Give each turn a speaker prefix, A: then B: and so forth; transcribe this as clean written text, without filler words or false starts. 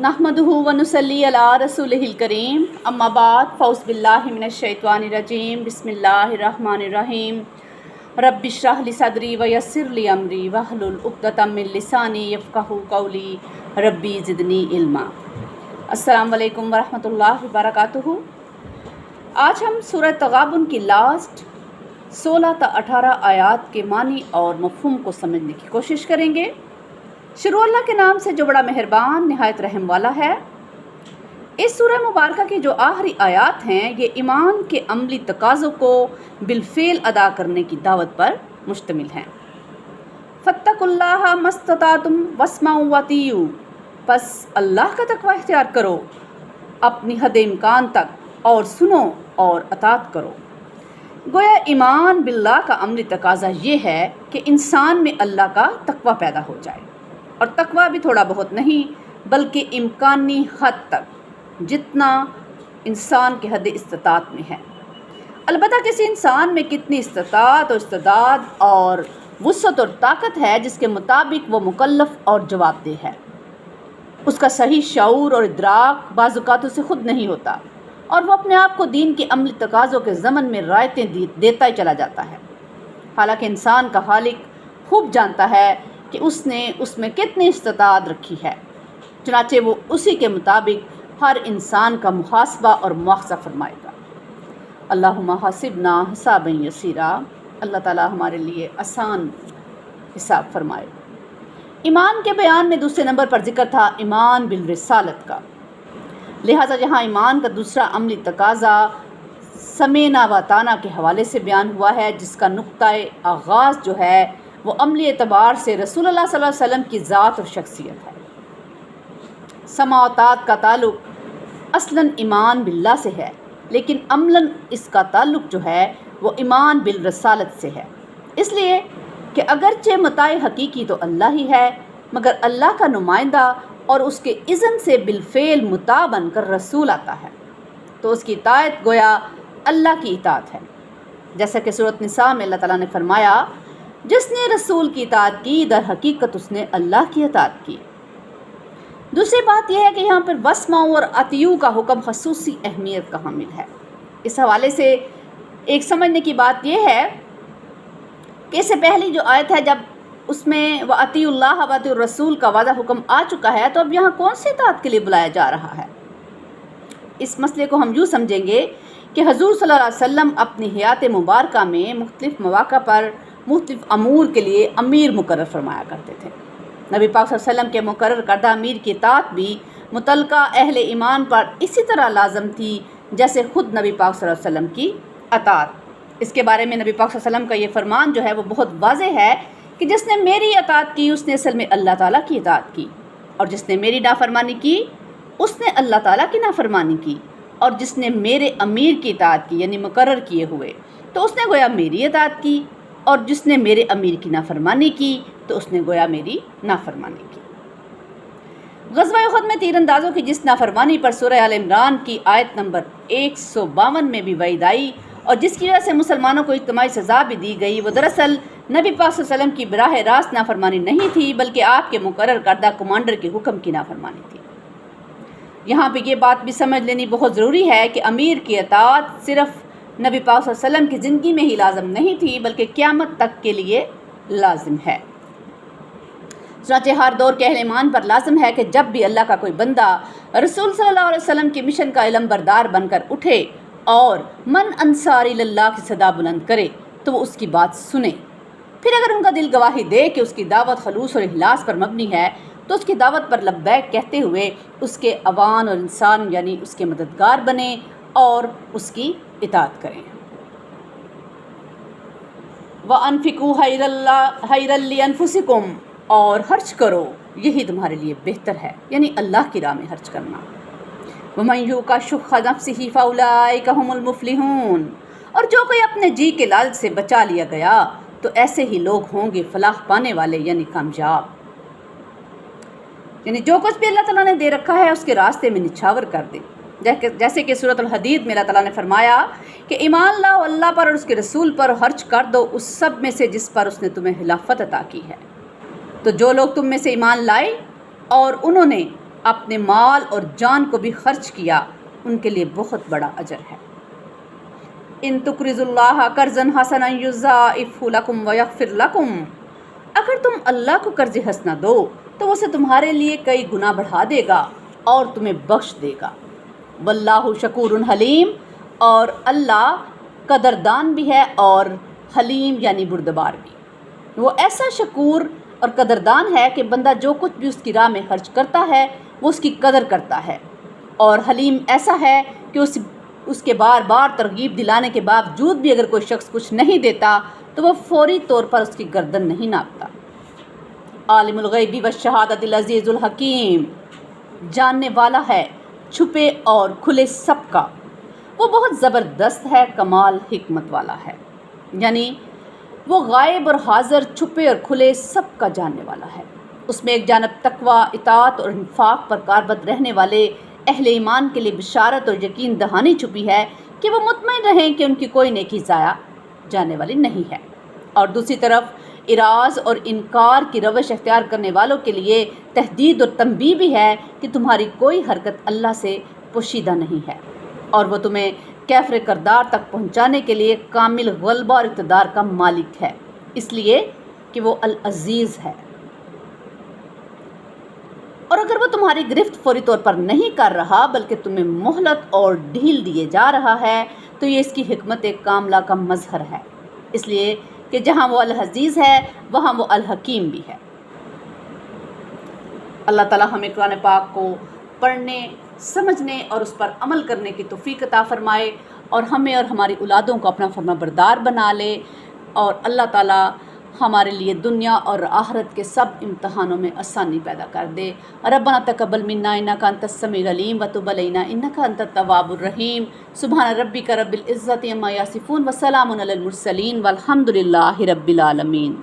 A: नहमदुहु व नुसल्ली अला रसूलिहिल करीम अम्मा बाद फ़ौज़ बिल्लाहि मिनश शैतानिर रजीम बिस्मिल्लाहिर्रहमानिर्रहीम रब्बिश्रह ली सदरी व यस्सिर ली अमरी वहलुल उक़दतम मिन लिसानी यफ़क़हू क़ौली रब्बी ज़िदनी इल्मा। अस्सलामु अलैकुम व रहमतुल्लाहि व बरकातुहू। आज हम सूरह तग़ाबुन की लास्ट 16 से 18 आयात के मानी और मफ़हूम को समझने की कोशिश करेंगे। शुरू अल्लाह के नाम से जो बड़ा मेहरबान निहायत रहम वाला है। इस सूरह मुबारका की जो आखिरी आयात हैं ये ईमान के अमली तकाज़ों को बिलफ़ेल अदा करने की दावत पर मुश्तमिल हैं। फत्तकुल्लाह मस्ततातुम वस्माउ वतीयु, बस अल्लाह का तक़वा इख्तियार करो अपनी हद इम्कान तक और सुनो और अतात करो। गोया ईमान बिल्लाह का अमली तकाज़ा ये है कि इंसान में अल्लाह का तक़वा पैदा हो जाए, और तक़वा भी थोड़ा बहुत नहीं बल्कि इम्कानी हद तक, जितना इंसान के हद इस्तिताअत में है। अलबत्ता किसी इंसान में कितनी इस्तिताअत और इस्तिदाद और वुसअत और ताकत है जिसके मुताबिक वो मुकल्लफ और जवाबदेह है। उसका सही शऊर और इदराक बाज़-औक़ात उसे खुद नहीं होता और वो अपने आप को दीन के अमली तकाज़ों के ज़मन में रायतें देता ही चला जाता है। हालांकि इंसान का खालिक खूब जानता है कि उसने उसमें कितनी इस्तिताअत रखी है, चुनाचे वो उसी के मुताबिक हर इंसान का मुहासबा और मुआख़ज़ा फरमाएगा। अल्लाहुम्मा हसिबना हिसाबन यसीरा, अल्लाह ताला हमारे लिए आसान हिसाब फरमाए। ईमान के बयान में दूसरे नंबर पर जिक्र था ईमान बिल रिसालत का, लिहाजा यहाँ ईमान का दूसरा अमली तकाज़ा समेना व ताना के हवाले से बयान हुआ है, जिसका नुक्ता-ए आगाज़ जो है वो अमली एतबार से रसूलुल्लाह सल्लल्लाहु अलैहि वसल्लम की ज़ात और शख्सियत है। समाअतात का ताल्लुक़ असलन ईमान बिल्लाह से है, लेकिन अमलन इसका ताल्लुक़ जो है वो ईमान बिल रसालत से है। इसलिए कि अगरचे मताए हकीकी तो अल्लाह ही है, मगर अल्लाह का नुमाइंदा और उसके इज़्न से बिलफ़ेल मुता बनकर रसूल आता है तो उसकी इताअत गोया अल्लाह की इताअत है। जैसा कि सूरत निसा में अल्लाह ताला ने फरमाया, जिसने रसूल की इताअत की दर हकीकत उसने अल्लाह की इताअत की। दूसरी बात यह है कि यहाँ पर वस्माउ और अतियु का हुक्म खसूसी अहमियत का हामिल है। इस हवाले से एक समझने की बात यह है कि इससे पहली जो आयत है जब उसमें व अतिउल्लाह व अतिउर रसूल का वादा हुक्म आ चुका है, तो अब यहाँ कौन सी इताअत के लिए बुलाया जा रहा है। इस मसले को हम यूँ समझेंगे कि हजूर सल्लल्लाहु अलैहि वसल्लम अपनी हयात मुबारका में मुख्तलिफ़ मौक़ा पर मुख्तलिफ़ अमूर के लिए अमीर मुकर्रर फरमाया करते थे। नबी पाक सल्लल्लाहु अलैहि वसल्लम के मुकर्रर करदा अमीर की इताअत भी मुतलका अहले ईमान पर इसी तरह लाजम थी जैसे ख़ुद नबी पाक सल्लल्लाहु अलैहि वसल्लम की अताअत। इसके बारे में नबी पाक सल्लल्लाहु अलैहि वसल्लम का ये फरमान जो है वो बहुत वाज़ेह है कि जिसने मेरी अताअत की उसने असल में अल्लाह ताला की इताअत की, और जिसने मेरी नाफरमानी की उसने अल्लाह ताला की नाफरमानी की, और जिसने मेरे अमीर की इताअत की यानी मुकर्रर किए हुए तो उसने गोया मेरी इताअत की, और जिसने मेरे अमीर की नाफरमानी की तो उसने गोया मेरी नाफरमानी की। ग़ज़वा उहद में तीरंदाज़ों की जिस नाफरमानी पर सूरह आल इमरान की आयत नंबर 152 में भी वईद आई और जिसकी वजह से मुसलमानों को इज्तिमाई सज़ा भी दी गई, वो दरअसल नबी पाक सल्लल्लाहु अलैहि वसल्लम की बराह रास्त नाफरमानी नहीं थी, बल्कि आपके मुकर्रर करदा कमांडर के हुक्म की नाफरमानी थी। यहाँ पे ये बात भी समझ लेनी बहुत ज़रूरी है कि अमीर की अताअत सिर्फ़ नबी पाक सल्लल्लाहु अलैहि वसल्लम की ज़िंदगी में ही लाज़िम नहीं थी, बल्कि क़यामत तक के लिए लाजिम है। चुनांचे हर दौर के अहले ईमान पर लाजिम है कि जब भी अल्लाह का कोई बंदा रसूल सल्लल्लाहु अलैहि वसल्लम के मिशन का इलमबरदार बनकर उठे और मन अंसारी लिल्लाह की सदा बुलंद करे तो वो उसकी बात सुने। फिर अगर उनका दिल गवाही दे कि उसकी दावत खलूस और इखलास पर मबनी है तो उसकी दावत पर लब्बैक कहते हुए उसके अवान और इंसान यानी उसके मददगार बने और उसकी इताअत करें। व अनफिकू खैरल लिअनफुसिकुम, और खर्च करो यही तुम्हारे लिए बेहतर है, यानी अल्लाह की राह में खर्च करना। वमन यूका शुक्ख नफ्सिही फउलाइका हुमुल मुफ्लिहून, और जो कोई अपने जी के लालच से बचा लिया गया तो ऐसे ही लोग होंगे फलाह पाने वाले यानी कामयाब। यानी जो कुछ भी अल्लाह ताला ने दे रखा है उसके रास्ते में निछावर कर दे। जैसे कि सूरत अल हदीद में अल्लाह ताला ने फरमाया कि ईमान लाओ अल्लाह पर और उसके रसूल पर, खर्च कर दो उस सब में से जिस पर उसने तुम्हें हिलाफत अता की है। तो जो लोग तुम में से ईमान लाए और उन्होंने اپنے مال اور جان کو بھی خرچ کیا، ان کے لیے بہت بڑا اجر ہے۔ ان تقرضوا اللہ قرضا حسنا یضاعفہ لکم ویغفر لکم، اگر تم اللہ کو قرض حسنہ دو تو اسے تمہارے لیے کئی گنا بڑھا دے گا اور تمہیں بخش دے گا۔ واللہ شکور حلیم، اور اللہ قدردان بھی ہے اور حلیم یعنی بردبار بھی۔ وہ ایسا شکور اور قدردان ہے کہ بندہ جو کچھ بھی اس کی راہ میں خرچ کرتا ہے وہ اس کی قدر کرتا ہے، اور حلیم ایسا ہے کہ اس کے بار بار ترغیب دلانے کے باوجود بھی اگر کوئی شخص کچھ نہیں دیتا تو وہ فوری طور پر اس کی گردن نہیں ناپتا۔ عالم الغیب والشہادۃ العزیز الحکیم، جاننے والا ہے چھپے اور کھلے سب کا، وہ بہت زبردست ہے، کمال حکمت والا ہے، یعنی وہ غائب اور حاضر، چھپے اور کھلے سب کا جاننے والا ہے۔ اس میں ایک جانب تقوی، اطاعت اور انفاق پر کاربند رہنے والے اہل ایمان کے لیے بشارت اور یقین دہانی چھپی ہے کہ وہ مطمئن رہیں کہ ان کی کوئی نیکی ضائع جانے والی نہیں ہے، اور دوسری طرف اعراض اور انکار کی روش اختیار کرنے والوں کے لیے تحدید اور تنبیہ بھی ہے کہ تمہاری کوئی حرکت اللہ سے پوشیدہ نہیں ہے، اور وہ تمہیں کیفر کردار تک پہنچانے کے لیے کامل غلبہ اور اقتدار کا مالک ہے، اس لیے کہ وہ العزیز ہے۔ اور اگر وہ تمہاری گرفت فوری طور پر نہیں کر رہا بلکہ تمہیں مہلت اور ڈھیل دیے جا رہا ہے تو یہ اس کی حکمت کاملہ کا مظہر ہے، اس لیے کہ جہاں وہ العزیز ہے وہاں وہ الحکیم بھی ہے۔ اللہ تعالیٰ ہمیں قرآن پاک کو پڑھنے، سمجھنے اور اس پر عمل کرنے کی توفیق عطا فرمائے، اور ہمیں اور ہماری اولادوں کو اپنا فرما بردار بنا لے، اور اللہ تعالیٰ ہمارے لیے دنیا اور آخرت کے سب امتحانوں میں آسانی پیدا کر دے۔ ربنا تقبل منا انک انت السمیع العلیم وتب علینا انک انت التواب الرحیم۔ سبحان ربک رب العزۃ عما یصفون وسلام علی المرسلین والحمد للہ رب العالمین۔